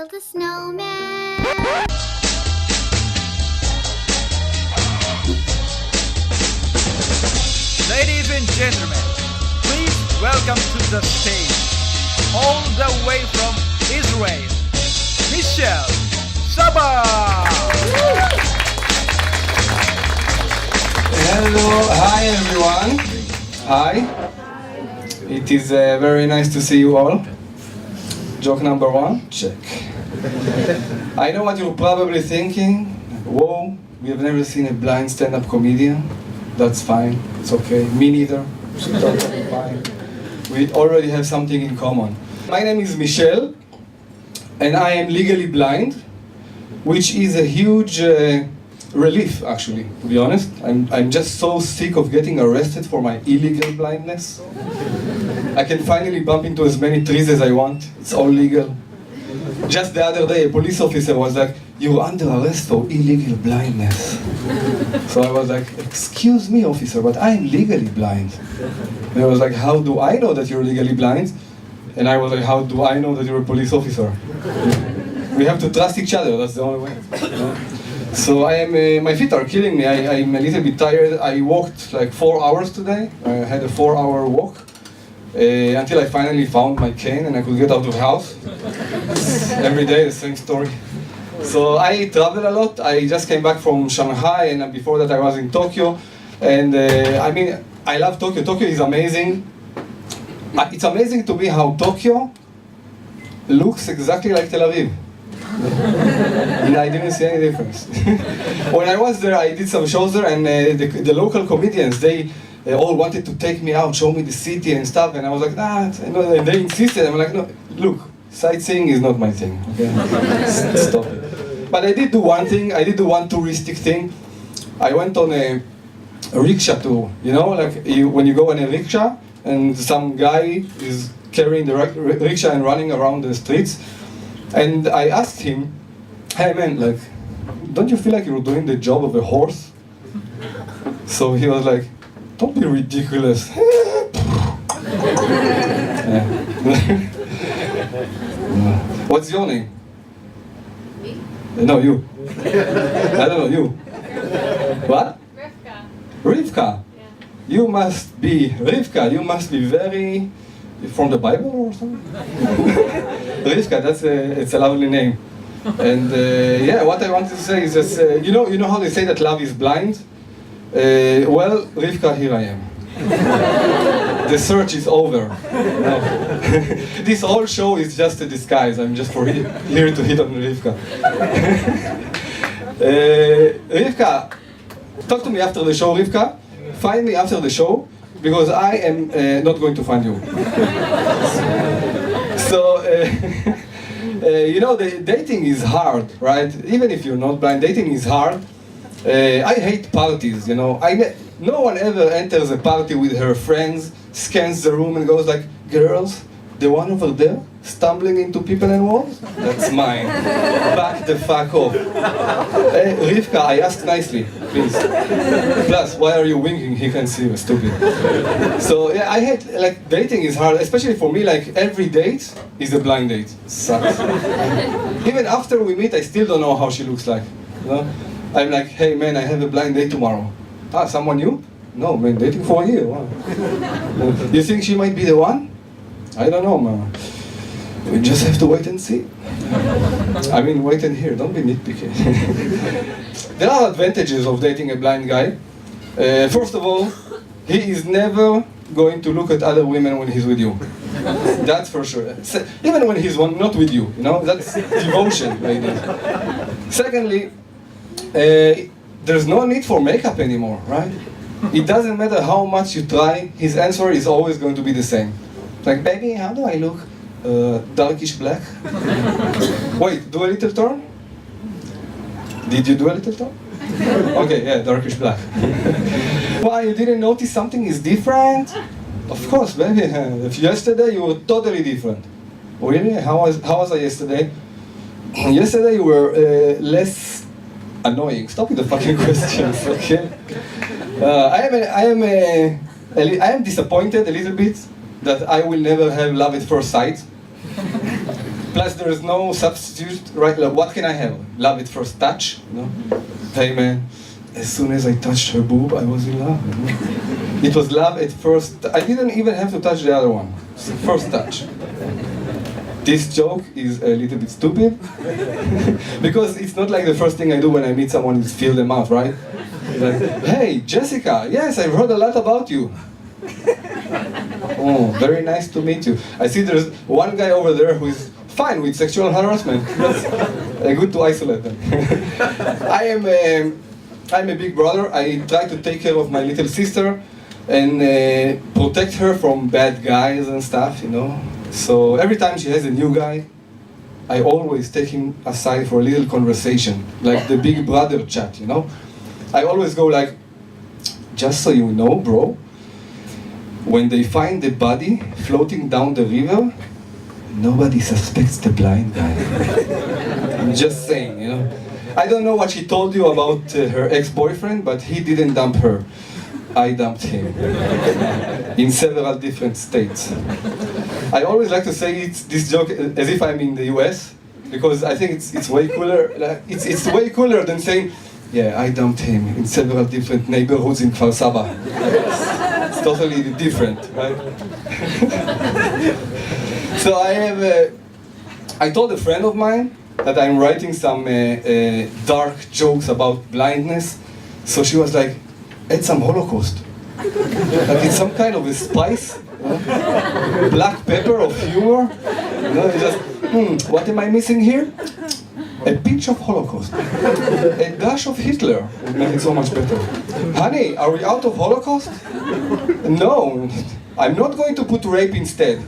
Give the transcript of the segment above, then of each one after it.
build a snowman. Ladies and gentlemen, please welcome to the stage, all the way from Israel, Mishel Sabbah! Hello, hi everyone. Hi. It is very nice to see you all. Joke number one, check. I know what you're probably thinking. Whoa, we have never seen a blind stand-up comedian. That's fine, it's okay. Me neither, it's totally fine. We already have something in common. My name is Mishel, and I am legally blind, which is a huge relief, actually, to be honest. I'm just so sick of getting arrested for my illegal blindness. I can finally bump into as many trees as I want. It's all legal. Just the other day, a police officer was like, "You're under arrest for illegal blindness." So I was like, "Excuse me, officer, but I'm legally blind." And he was like, "How do I know that you're legally blind?" And I was like, "How do I know that you're a police officer?" We have to trust each other, that's the only way. You know? So I am, my feet are killing me. I'm a little bit tired. I walked like 4 hours today. I had a 4-hour walk until I finally found my cane and I could get out of the house. Every day the same story. So I travel a lot. I just came back from Shanghai, and before that I was in Tokyo. And I mean, I love Tokyo. Tokyo is amazing. It's amazing to me how Tokyo looks exactly like Tel Aviv. And I didn't see any difference. When I was there, I did some shows there, and the local comedians, they all wanted to take me out, show me the city and stuff, and I was like, nah, and they insisted. I'm like, no, look, sightseeing is not my thing, okay? Stop it. But I did do one thing, I did do one touristic thing. I went on a rickshaw tour, you know, like when you go on a rickshaw, and some guy is carrying the rickshaw and running around the streets. And I asked him, "Hey man, like, don't you feel like you're doing the job of a horse?" So he was like, "Don't be ridiculous." What's your name? Me? No, you. I don't know, you. What? Rivka. Rivka. Yeah. You must be, Rivka, you must be very, from the Bible or something? Rivka, it's a lovely name. And yeah, what I wanted to say is just, you know how they say that love is blind? Well, Rivka, here I am. The search is over. No. This whole show is just a disguise. I'm just here to hit on Rivka. Rivka, talk to me after the show, Rivka. Find me after the show, because I am not going to find you. So, you know, the dating is hard, right? Even if you're not blind, dating is hard. I hate parties, you know. No one ever enters a party with her friends, scans the room and goes like, "Girls, the one over there, stumbling into people and walls? That's mine. Back the fuck off." Rivka, I asked nicely, please. Plus, why are you winking? He can see you, stupid. So yeah, I hate, like, dating is hard, especially for me. Like, every date is a blind date. Sucks. Even after we meet, I still don't know how she looks like. You know? I'm like, "Hey man, I have a blind date tomorrow." "Ah, someone new?" "No, man, dating for a year." Wow. You think she might be the one? I don't know, man. We just have to wait and see. I mean, wait and hear, don't be nitpicky. There are advantages of dating a blind guy. First of all, he is never going to look at other women when he's with you. That's for sure. Even when he's not with you, you know, that's devotion, ladies. Secondly, there's no need for makeup anymore, right? It doesn't matter how much you try, his answer is always going to be the same. Like, "Baby, how do I look? Darkish black?" Wait, do a little turn? Did you do a little turn? Okay, yeah, darkish black. Why, you didn't notice something is different? Of course, baby. If yesterday you were totally different. Really? How was I yesterday? Yesterday you were less annoying. Stop with the fucking questions, okay? I am disappointed a little bit that I will never have love at first sight. Plus, there is no substitute, right? Like, what can I have? Love at first touch, you know? Hey man, as soon as I touched her boob, I was in love. You know? It was love at first. I didn't even have to touch the other one. It's the first touch. This joke is a little bit stupid because it's not like the first thing I do when I meet someone is feel them out, right? Like, hey, Jessica, yes, I've heard a lot about you. Oh, very nice to meet you. I see there's one guy over there who is fine with sexual harassment. That's good to isolate them. I'm a big brother. I try to take care of my little sister and protect her from bad guys and stuff, you know. So every time she has a new guy, I always take him aside for a little conversation, like the big brother chat, you know. I always go like, just so you know, bro, when they find the body floating down the river, nobody suspects the blind guy. I'm just saying, you know. I don't know what she told you about her ex-boyfriend, but he didn't dump her. I dumped him in several different states. I always like to say this joke as if I'm in the US, because I think it's way cooler. It's way cooler than saying, yeah, I dumped him in several different neighborhoods in Kfar Saba. It's totally different, right? So I told a friend of mine that I'm writing some dark jokes about blindness. So she was like, add some Holocaust. Like it's some kind of a spice, you know? Black pepper of humor. You know, just, what am I missing here? A pinch of Holocaust. A dash of Hitler would make it so much better. Honey, are we out of Holocaust? No, I'm not going to put rape instead.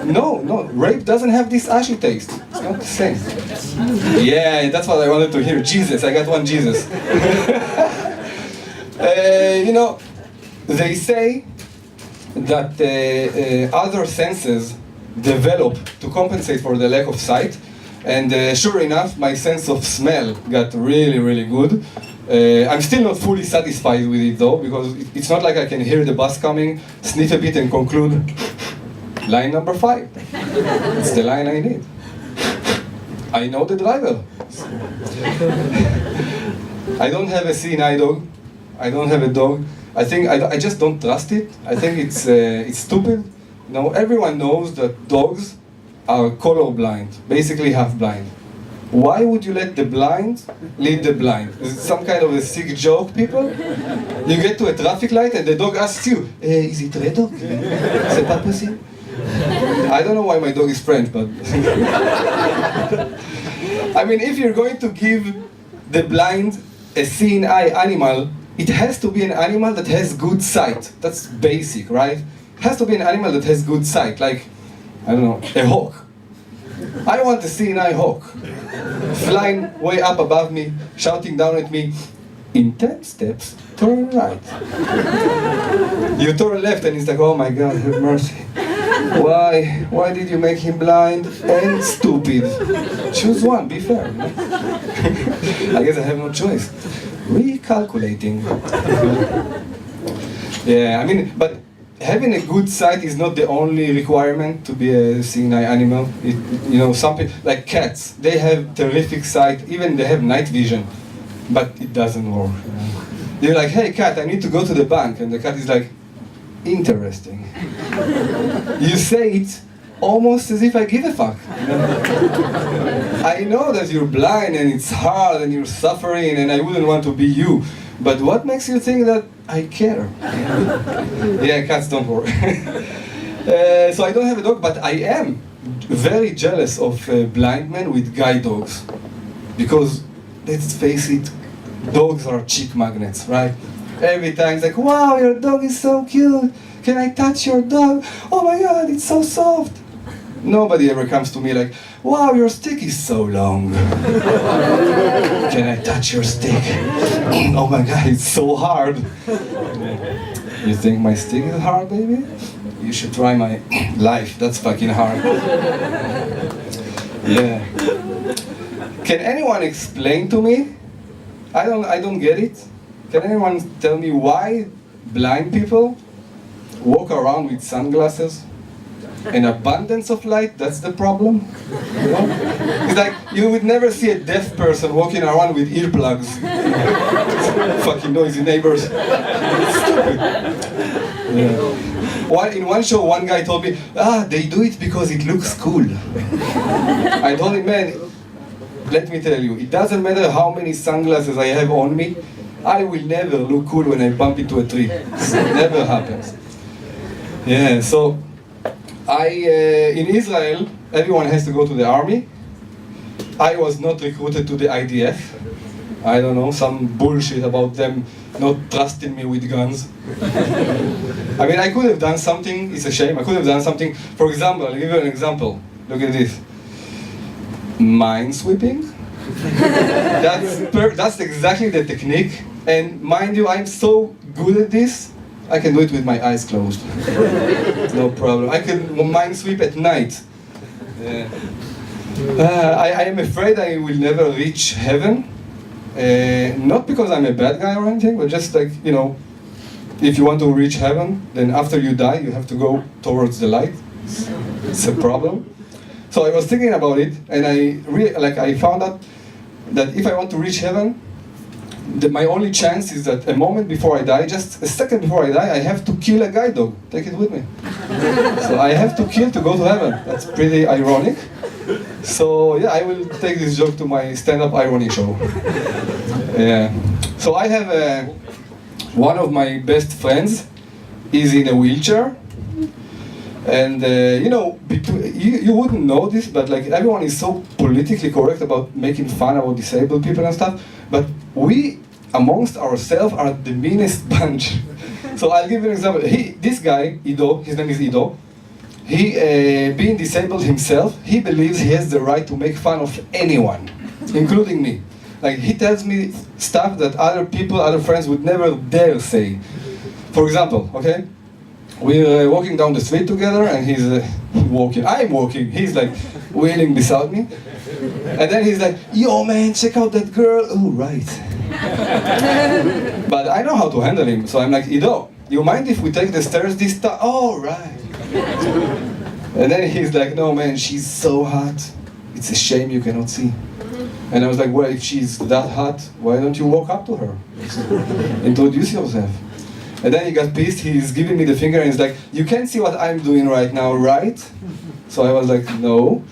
No, rape doesn't have this ashy taste. It's not the same. Yeah, that's what I wanted to hear. Jesus, I got one Jesus. You know, they say that other senses develop to compensate for the lack of sight. And sure enough, my sense of smell got really, really good. I'm still not fully satisfied with it though, because it's not like I can hear the bus coming, sniff a bit and conclude, line number 5. It's the line I need. I know the driver. I don't have a seeing eye dog. I don't have a dog. I think I just don't trust it. I think it's stupid. You know, everyone knows that dogs are colorblind, basically half blind. Why would you let the blind lead the blind? Is it some kind of a sick joke, people? You get to a traffic light and the dog asks you, is it red dog? C'est pas possible? I don't know why my dog is French, but... I mean, if you're going to give the blind a seeing eye animal, it has to be an animal that has good sight. That's basic, right? It has to be an animal that has good sight, like, I don't know, a hawk. I want a seeing eye hawk, flying way up above me, shouting down at me, in 10 steps, turn right. You turn left and it's like, oh my God, have mercy. Why did you make him blind and stupid? Choose one, be fair. I guess I have no choice. Recalculating. Yeah, I mean, but having a good sight is not the only requirement to be a seeing eye animal. You know, some people, like cats, they have terrific sight, even they have night vision, but it doesn't work. You know? You're like, hey cat, I need to go to the bank, and the cat is like, interesting. You say it almost as if I give a fuck. You know? I know that you're blind and it's hard and you're suffering and I wouldn't want to be you, but what makes you think that I care? Yeah, cats don't work. So I don't have a dog, but I am very jealous of blind men with guide dogs. Because, let's face it, dogs are chick magnets, right? Every time it's like, wow, your dog is so cute. Can I touch your dog? Oh my God, it's so soft. Nobody ever comes to me like, wow, your stick is so long. Can I touch your stick? Oh my God, it's so hard. You think my stick is hard, baby? You should try my life, that's fucking hard. Yeah. Can anyone explain to me? I don't get it. Can anyone tell me why blind people walk around with sunglasses? an abundance of light, that's the problem. You know? It's like you would never see a deaf person walking around with earplugs. Fucking noisy neighbors. It's stupid. Yeah. In one show, one guy told me, they do it because it looks cool. I told him, man, let me tell you, it doesn't matter how many sunglasses I have on me, I will never look cool when I bump into a tree. It never happens. Yeah, so in Israel, everyone has to go to the army. I was not recruited to the IDF. I don't know, some bullshit about them not trusting me with guns. I mean, I could have done something, it's a shame, I could have done something. For example, I'll give you an example. Look at this. Minesweeping. That's exactly the technique. And mind you, I'm so good at this, I can do it with my eyes closed. No problem. I can minesweep at night. Yeah. I am afraid I will never reach heaven. Not because I'm a bad guy or anything, but just like, you know, if you want to reach heaven, then after you die, you have to go towards the light. It's a problem. So I was thinking about it, and I found out that if I want to reach heaven, my only chance is that a moment before I die, just a second before I die, I have to kill a guide dog. Take it with me. So I have to kill to go to heaven. That's pretty ironic. So yeah, I will take this joke to my stand-up irony show. Yeah. So I have one of my best friends is in a wheelchair. And you know, you wouldn't know this, but like everyone is so politically correct about making fun about disabled people and stuff. But we, amongst ourselves, are the meanest bunch. So I'll give you an example. This guy, Ido, his name is Ido. He, being disabled himself, he believes he has the right to make fun of anyone, including me. Like he tells me stuff that other people, other friends would never dare say. For example, okay? We're walking down the street together, and he's walking. I'm walking. He's like wheeling beside me, and then he's like, "Yo, man, check out that girl." Oh, right. But I know how to handle him, so I'm like, "Ido, you mind if we take the stairs this time?" Oh, right. And then he's like, "No, man, she's so hot. It's a shame you cannot see." And I was like, "Well, if she's that hot, why don't you walk up to her? Introduce yourself." And then he got pissed, he's giving me the finger and he's like, "You can't see what I'm doing right now, right?" So I was like, "No,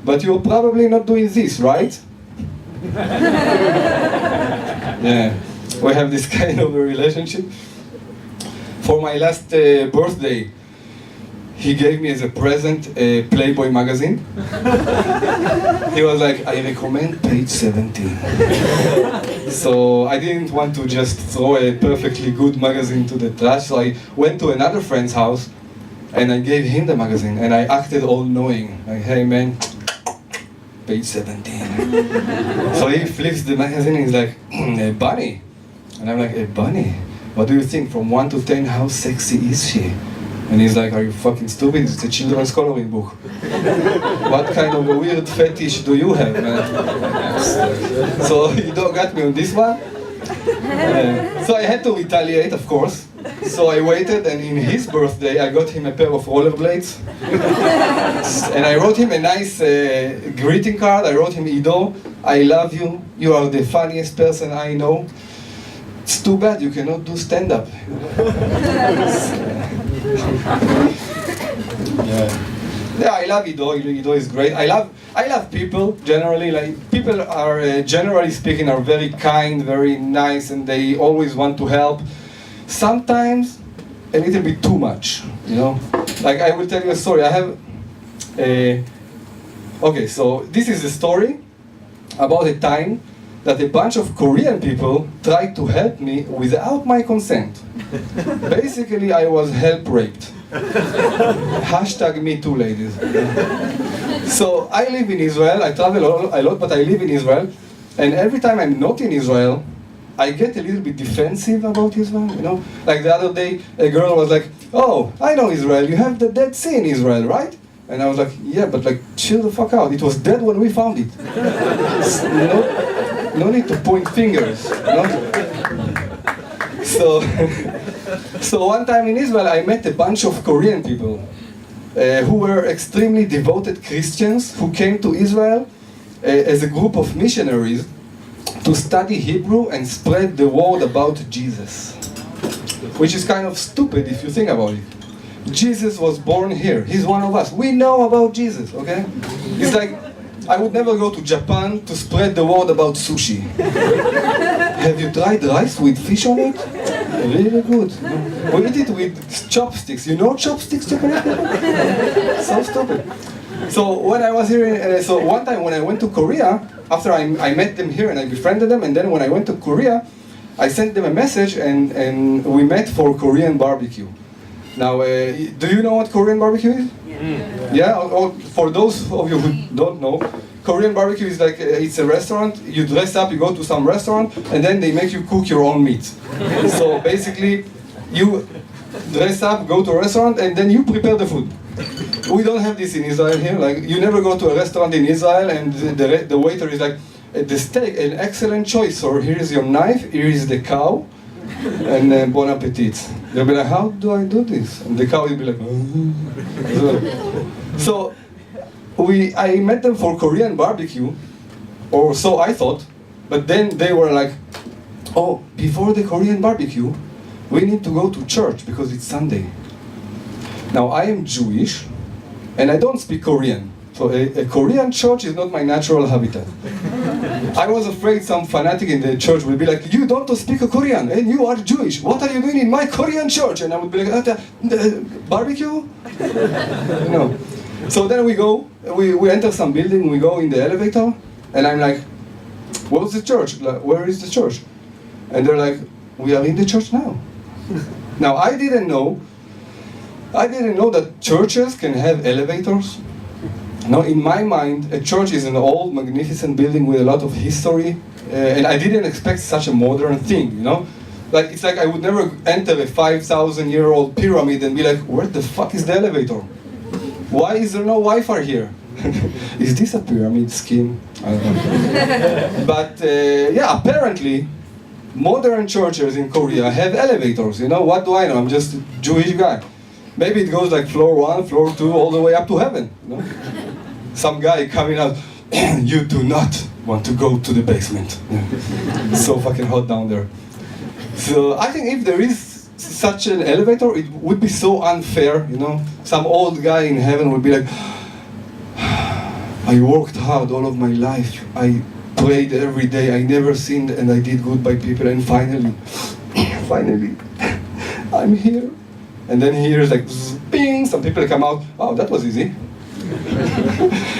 but you're probably not doing this, right?" Yeah, we have this kind of a relationship. For my last birthday, he gave me as a present a Playboy magazine. He was like, "I recommend page 17. So I didn't want to just throw a perfectly good magazine to the trash, so I went to another friend's house and I gave him the magazine and I acted all knowing. Like, "Hey man, page 17. So he flips the magazine and he's like, "A bunny." And I'm like, "A bunny? What do you think? From 1 to 10, how sexy is she?" And he's like, "Are you fucking stupid? It's a children's coloring book. What kind of a weird fetish do you have, man?" So you don't got me on this one. So I had to retaliate, of course. So I waited, and in his birthday, I got him a pair of rollerblades. And I wrote him a nice greeting card. I wrote him, "Ido, I love you. You are the funniest person I know. It's too bad you cannot do stand-up." Yeah, I love Ido. Ido is great. I love people generally. Like people are generally speaking are very kind, very nice, and they always want to help. Sometimes a little bit too much, you know. Like I will tell you a story. I have okay, so this is a story about a time that a bunch of Korean people tried to help me without my consent. Basically, I was help raped. Hashtag me too, ladies. So I live in Israel. I travel a lot, but I live in Israel. And every time I'm not in Israel, I get a little bit defensive about Israel, you know? Like the other day, a girl was like, "Oh, I know Israel. You have the Dead Sea in Israel, right?" And I was like, "Yeah, but like, chill the fuck out. It was dead when we found it." You know? No need to point fingers, you know? So one time in Israel, I met a bunch of Korean people. who were extremely devoted Christians who came to Israel as a group of missionaries to study Hebrew and spread the word about Jesus. Which is kind of stupid if you think about it. Jesus was born here. He's one of us. We know about Jesus, okay? It's like, I would never go to Japan to spread the word about sushi. Have you tried rice with fish on it? Really good. We eat it with chopsticks. You know chopsticks, Japanese people? So stupid. So when I was here, so one time when I went to Korea, after I met them here and I befriended them, and then when I went to Korea, I sent them a message and we met for Korean barbecue. Now, do you know what Korean barbecue is? Yeah? Or for those of you who don't know, Korean barbecue is like, it's a restaurant, you dress up, you go to some restaurant, and then they make you cook your own meat. So basically, you dress up, go to a restaurant, and then you prepare the food. We don't have this in Israel here. Like, you never go to a restaurant in Israel and the waiter is like, the steak, an excellent choice, or here is your knife, here is the cow, and bon appetit. They'll be like, how do I do this? And the cow will be like, So I met them for Korean barbecue, or so I thought, but then they were like, oh, before the Korean barbecue, we need to go to church because it's Sunday. Now, I am Jewish, and I don't speak Korean. So a Korean church is not my natural habitat. I was afraid some fanatic in the church would be like, you don't speak Korean, and you are Jewish. What are you doing in my Korean church? And I would be like, barbecue? No. So then we go, we enter some building, we go in the elevator, and I'm like, where's the church? Like, where is the church? And they're like, we are in the church now. Now, I didn't know that churches can have elevators. Now, in my mind, a church is an old, magnificent building with a lot of history, and I didn't expect such a modern thing, you know? Like, it's like I would never enter a 5,000-year-old pyramid and be like, where the fuck is the elevator? Why is there no Wi-Fi here? Is this a pyramid scheme? I don't know. But, yeah, apparently, modern churches in Korea have elevators, you know? What do I know? I'm just a Jewish guy. Maybe it goes like floor 1, floor 2, all the way up to heaven, you know? Some guy coming out, you do not want to go to the basement. Yeah. It's so fucking hot down there. So I think if there is such an elevator, it would be so unfair, you know? Some old guy in heaven would be like, I worked hard all of my life. I prayed every day. I never sinned and I did good by people. And finally, I'm here. And then he hears like, bing, some people come out, oh, that was easy.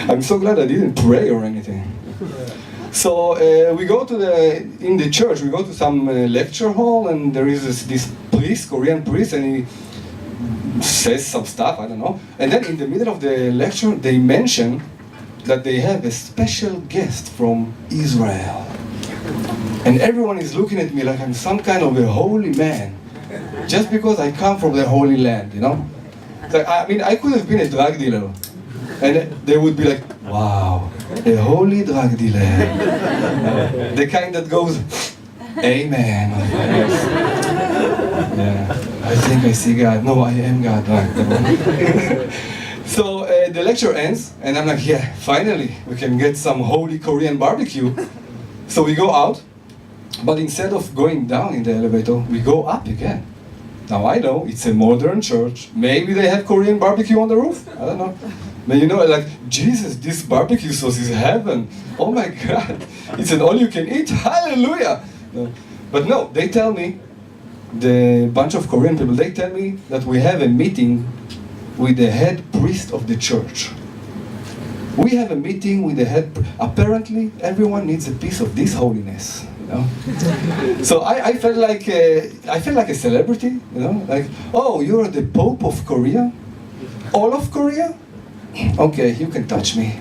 I'm so glad I didn't pray or anything. So we go to in the church, we go to some lecture hall, and there is this priest, Korean priest, and he says some stuff, I don't know. And then in the middle of the lecture, they mention that they have a special guest from Israel. And everyone is looking at me like I'm some kind of a holy man, just because I come from the Holy Land, you know? Like, I mean, I could have been a drug dealer, and they would be like, wow, a holy drug dealer. The kind that goes, amen. Yeah, I think I see God. No, I am God. So the lecture ends, and I'm like, yeah, finally, we can get some holy Korean barbecue. So we go out, but instead of going down in the elevator, we go up again. Now I know, it's a modern church. Maybe they have Korean barbecue on the roof? I don't know. But you know, like, Jesus, this barbecue sauce is heaven. Oh my God, it's an all-you-can-eat, hallelujah. No. But no, they tell me, the bunch of Korean people, they tell me that we have a meeting with the head priest of the church. We have a meeting with the head, apparently everyone needs a piece of this holiness. You know? So I felt like a celebrity, you know, like, oh, you're the Pope of Korea? All of Korea? Okay, you can touch me.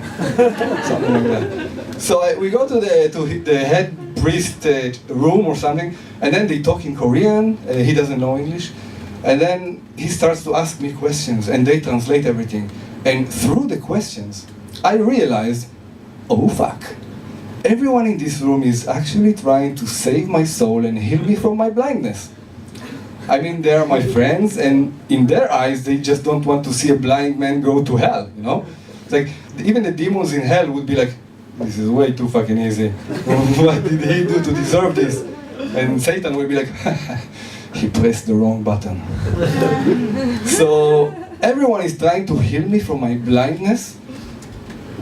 Something like that. So we go to the head priest room or something, and then they talk in Korean, he doesn't know English, and then he starts to ask me questions, and they translate everything. And through the questions, I realized, oh fuck. Everyone in this room is actually trying to save my soul and heal me from my blindness. I mean, they are my friends, and in their eyes, they just don't want to see a blind man go to hell, you know? It's like, even the demons in hell would be like, this is way too fucking easy. What did he do to deserve this? And Satan will be like, he pressed the wrong button. So, everyone is trying to heal me from my blindness,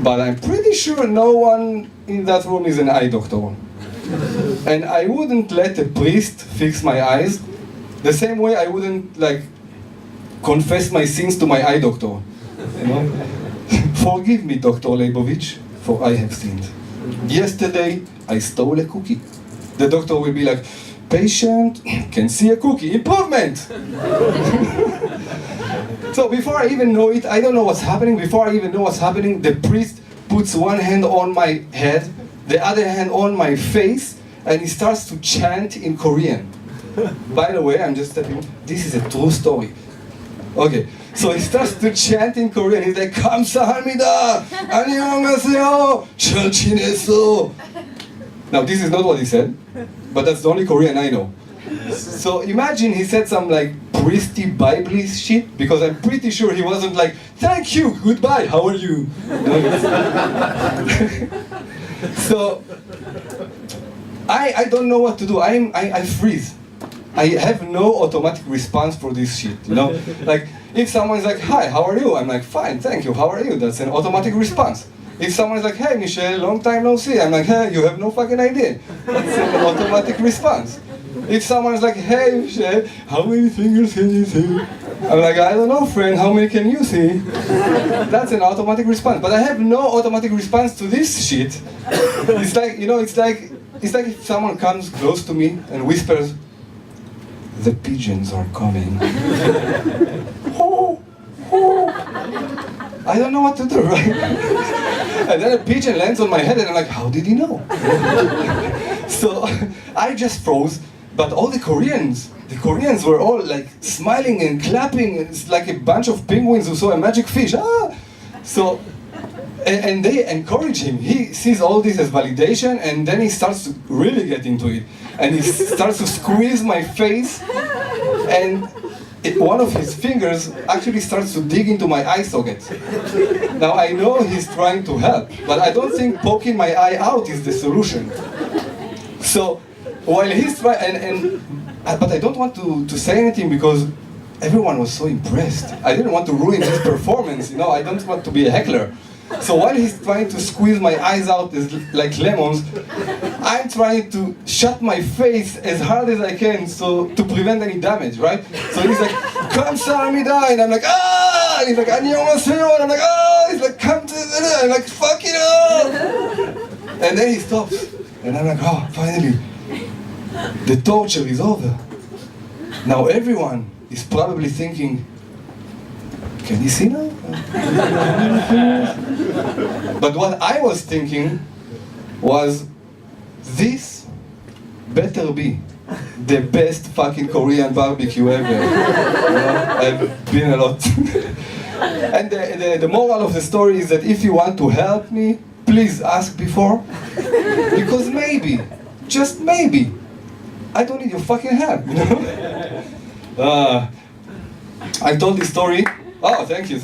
but I'm pretty sure no one in that room is an eye doctor. And I wouldn't let a priest fix my eyes, the same way I wouldn't like confess my sins to my eye doctor. You know? Forgive me, Dr. Leibovich, for I have sinned. Yesterday, I stole a cookie. The doctor will be like, patient can see a cookie, improvement! So before I even know it, I don't know what's happening. Before I even know what's happening, the priest puts one hand on my head, the other hand on my face, and he starts to chant in Korean. By the way, I'm just telling you, this is a true story. Okay, so he starts to chant in Korean. He's like, 감사합니다, 안녕하세요, 잘 지냈어. Now, this is not what he said, but that's the only Korean I know. So imagine he said some like priesty Bible shit, because I'm pretty sure he wasn't like, thank you, goodbye, how are you? So I don't know what to do. I freeze. I have no automatic response for this shit, you know? Like, if someone's like, hi, how are you? I'm like, fine, thank you, how are you? That's an automatic response. If someone's like, hey, Mishel, long time no see, I'm like, hey, you have no fucking idea. That's an automatic response. If someone's like, hey, Mishel, how many fingers can you see? I'm like, I don't know, friend, how many can you see? That's an automatic response. But I have no automatic response to this shit. It's like, you know, it's like if someone comes close to me and whispers, the pigeons are coming. Oh, oh. I don't know what to do, right? And then a pigeon lands on my head and I'm like, how did he know? So I just froze, but all the Koreans were all like smiling and clapping. It's like a bunch of penguins who saw a magic fish. Ah! So, and they encourage him. He sees all this as validation, and then he starts to really get into it. And he starts to squeeze my face, and one of his fingers actually starts to dig into my eye socket. Now I know he's trying to help, but I don't think poking my eye out is the solution. So while he's trying, but I don't want to say anything because everyone was so impressed. I didn't want to ruin his performance, you know, I don't want to be a heckler. So while he's trying to squeeze my eyes out like lemons, I'm trying to shut my face as hard as I can so to prevent any damage, right? So he's like, 감사합니다, and I'm like, ah! And he's like, 안녕하세요, and I'm like, ah! He's like, come to the, I'm like, fuck it up! And then he stops, and I'm like, oh, finally, the torture is over. Now everyone is probably thinking, can you see now? But what I was thinking was, this better be the best fucking Korean barbecue ever. You know, I've been a lot. And the moral of the story is that if you want to help me, please ask before. Because maybe, just maybe, I don't need your fucking help, you know? I told this story. Oh, thank you.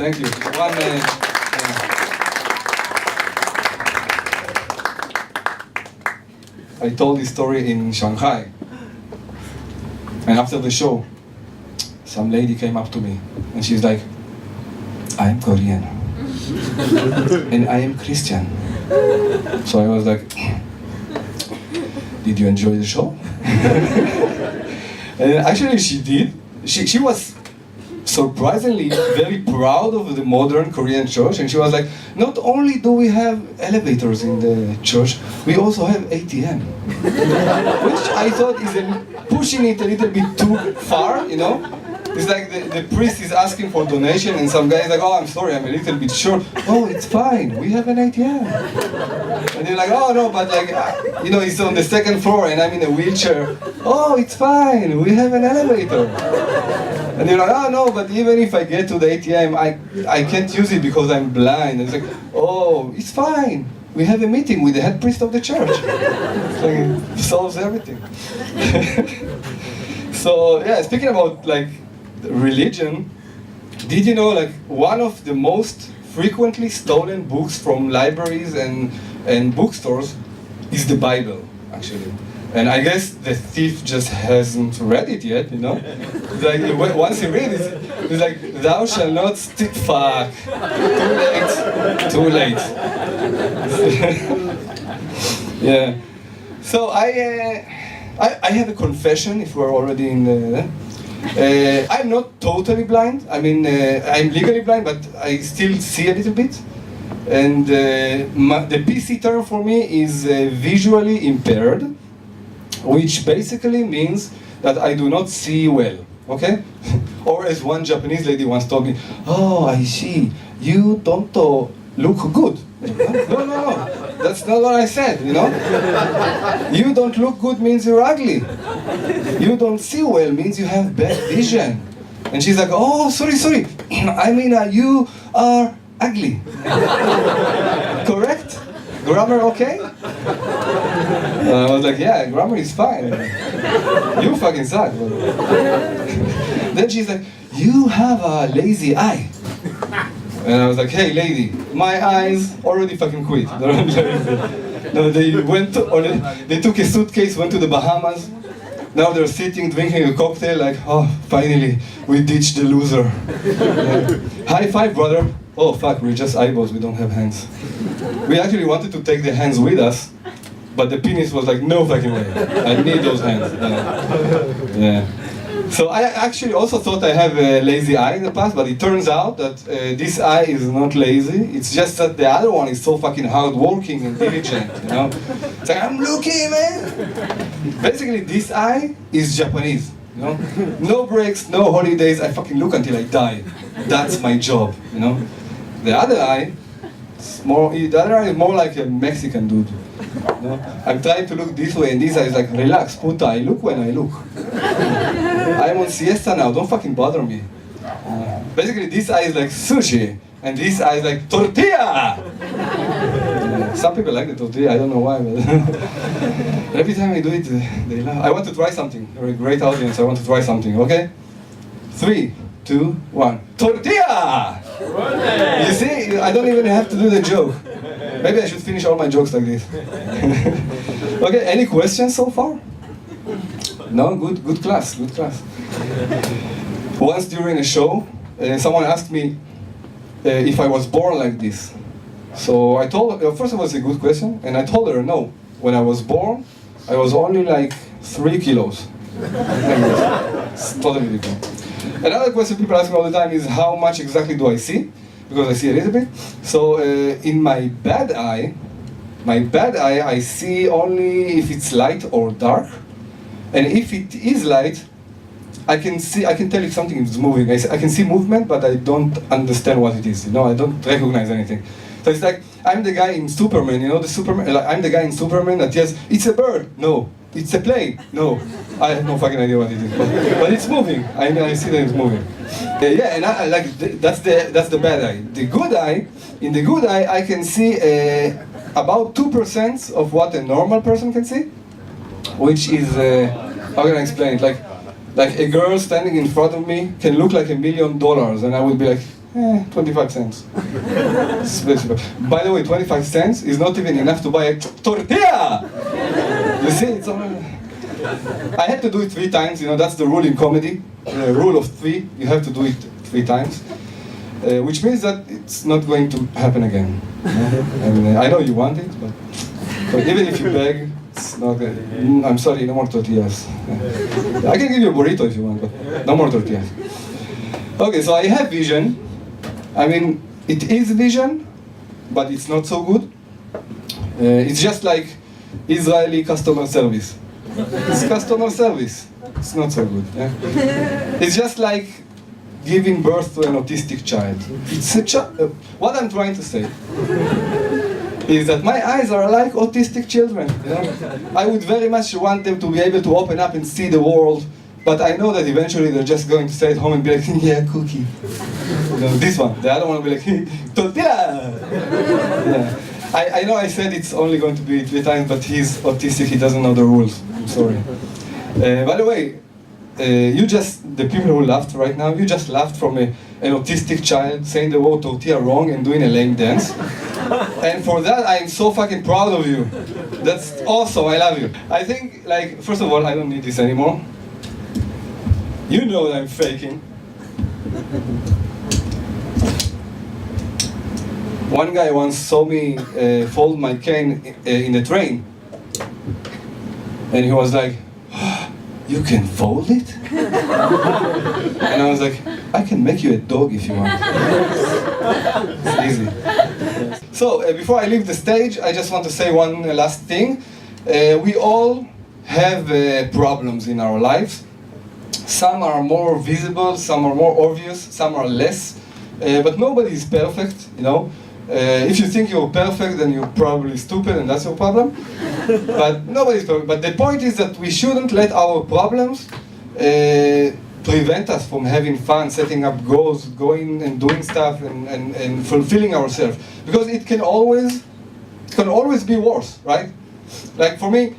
I told this story in Shanghai. And after the show, some lady came up to me and she's like, I'm Korean. And I am Christian. So I was like, did you enjoy the show? And actually she did. She was surprisingly very proud of the modern Korean church, and she was like, not only do we have elevators in the church, we also have ATM. Which I thought is pushing it a little bit too far, you know? It's like the priest is asking for donation and some guy is like, oh, I'm sorry, I'm a little bit short. Oh, it's fine, we have an ATM. And they're like, oh no, but like, you know, it's on the second floor and I'm in a wheelchair. Oh, it's fine, we have an elevator. And they're like, oh no, but even if I get to the ATM, I can't use it because I'm blind. And it's like, oh, it's fine. We have a meeting with the head priest of the church. So it solves everything. So yeah, speaking about like religion, did you know like one of the most frequently stolen books from libraries and bookstores is the Bible, actually. And I guess the thief just hasn't read it yet, you know? Like, once he reads it, it's like, thou shall not steal. Fuck. Too late. Yeah. So I have a confession, if we're already in the... I'm not totally blind. I mean, I'm legally blind, but I still see a little bit. And the PC term for me is visually impaired, which basically means that I do not see well, okay? Or as one Japanese lady once told me, oh, I see, you don't look good. No, that's not what I said, you know? You don't look good means you're ugly. You don't see well means you have bad vision. And she's like, oh, sorry. I mean, you are ugly. Correct? Grammar okay? I was like, yeah, grammar is fine. You fucking suck. Then she's like, you have a lazy eye. And I was like, hey lady, my eyes already fucking quit. No, they took a suitcase, went to the Bahamas. Now they're sitting, drinking a cocktail, like, oh, finally, we ditched the loser. High five, brother. Oh, fuck, we're just eyeballs, we don't have hands. We actually wanted to take the hands with us, but the penis was like, no fucking way. I need those hands. Yeah. So I actually also thought I have a lazy eye in the past, but it turns out that this eye is not lazy. It's just that the other one is so fucking hardworking and diligent, you know? It's like, I'm looking, man! Basically, this eye is Japanese, you know? No breaks, no holidays, I fucking look until I die. That's my job, you know? The other eye is more like a Mexican dude. You know? I'm trying to look this way, and this eye is like, relax, puta, I look when I look. I'm on siesta now, don't fucking bother me. Basically, this eye is like sushi, and this eye is like tortilla! Some people like the tortilla, I don't know why, but every time I do it, they laugh. I want to try something. You're a great audience, I want to try something, okay? 3, 2, 1. Tortilla! You see, I don't even have to do the joke. Maybe I should finish all my jokes like this. Okay, any questions so far? No, good class. Once during a show, someone asked me if I was born like this. So I told her, first of all, it's a good question, and I told her no. When I was born, I was only like 3 kilos. It's totally different. Another question people ask me all the time is how much exactly do I see? Because I see a little bit. So in my bad eye, I see only if it's light or dark. And if it is light, I can tell if something is moving. I can see movement, but I don't understand what it is. You know, I don't recognize anything. So it's like, I'm the guy in Superman, you know, I'm the guy in Superman that yells, it's a bird, no. It's a plane, no. I have no fucking idea what it is, but it's moving. I see that it's moving. Yeah, and that's the bad eye. The good eye, in the good eye, I can see about 2% of what a normal person can see, which is, how can I explain it? Like a girl standing in front of me can look like $1 million, and I would be like, 25 cents. By the way, 25 cents is not even enough to buy a tortilla! You see, it's only... I had to do it 3 times, you know, that's the rule in comedy. The rule of 3, you have to do it 3 times. Which means that it's not going to happen again. And, I know you want it, but even if you beg, it's not good. I'm sorry, no more tortillas. I can give you a burrito if you want, but no more tortillas. Okay, so I have vision. I mean, it is vision, but it's not so good. It's just like Israeli customer service. It's customer service. It's not so good. Yeah? It's just like giving birth to an autistic child. It's a what I'm trying to say is that my eyes are like autistic children. You know? I would very much want them to be able to open up and see the world, but I know that eventually they're just going to stay at home and be like, yeah, cookie. You know, this one. The other one will be like, tortilla! Yeah. I know I said it's only going to be 3 times, but he's autistic, he doesn't know the rules. I'm sorry. By the way, the people who laughed right now, you just laughed from an autistic child saying the word tortilla wrong and doing a lame dance. And for that, I am so fucking proud of you. That's awesome, I love you. I think, like, first of all, I don't need this anymore. You know that I'm faking. One guy once saw me fold my cane in the train. And he was like, "You can fold it?" And I was like, "I can make you a dog if you want." It's easy. So, before I leave the stage, I just want to say one last thing. We all have problems in our lives. Some are more visible, some are more obvious, some are less. But nobody is perfect, you know. If you think you're perfect, then you're probably stupid, and that's your problem. But nobody's perfect. But the point is that we shouldn't let our problems prevent us from having fun, setting up goals, going and doing stuff, and fulfilling ourselves. Because it can always be worse, right? Like for me,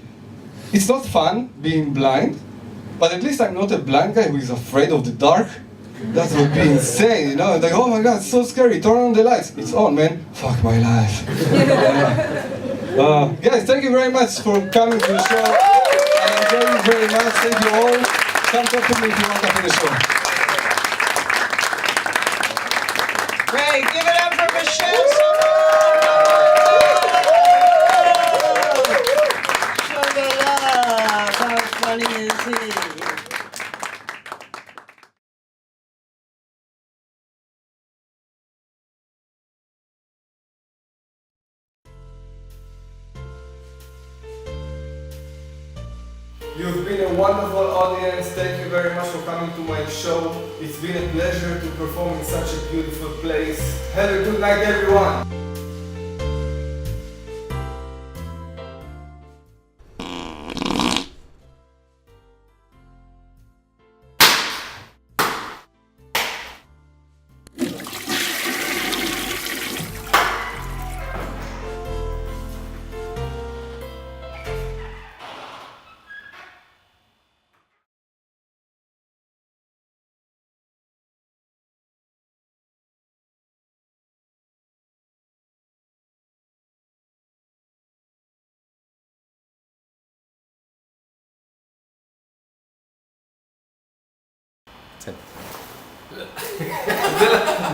it's not fun being blind, but at least I'm not a blind guy who is afraid of the dark. That would be insane, you know? Like, oh my God, it's so scary, turn on the lights. It's on, man. Fuck my life. Guys, thank you very much for coming to the show. I enjoyed it very much. Thank you all. Come talk to me if you want after the show. Great, give it up for Mishel Sabbah! Show the love, how funny is he? You've been a wonderful audience. Thank you very much for coming to my show. It's been a pleasure to perform in such a beautiful place. Have a good night, everyone.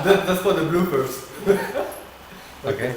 That's for the bloopers. Okay.